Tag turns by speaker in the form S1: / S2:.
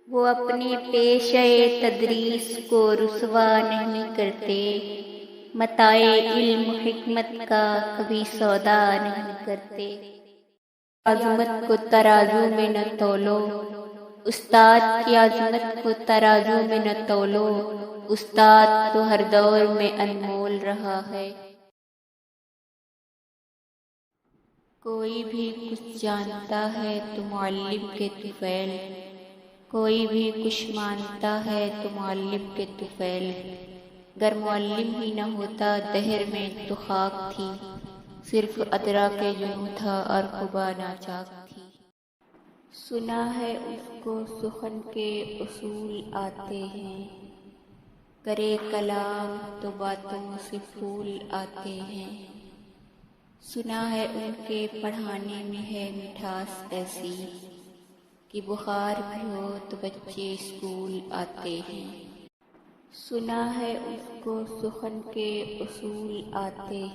S1: وہ اپنے پیشہ تدریس کو رسوا نہیں کرتے، متاع علم حکمت کا کبھی سودا نہیں کرتے۔ عظمت کو ترازو میں نہ تولو، استاد کی عظمت کو ترازو میں نہ تولو، استاد تو ہر دور میں انمول رہا ہے۔ کوئی بھی کچھ جانتا ہے تو معلم کے طفیل، کوئی بھی کچھ مانتا ہے تو معلم کے طفیل۔ گر معلم ہی نہ ہوتا دہر میں تو خاک تھی، صرف ادراک جنوں تھا اور قبا ناچاک تھی۔ سنا ہے اس کو سخن کے اصول آتے ہیں، کرے کلام تو باتوں سے پھول آتے ہیں۔ سنا ہے ان کے پڑھانے میں ہے مٹھاس ایسی، کہ بخار بھی ہو تو بچے اسکول آتے ہیں۔ سنا ہے اس کو سخن کے اصول آتے ہیں۔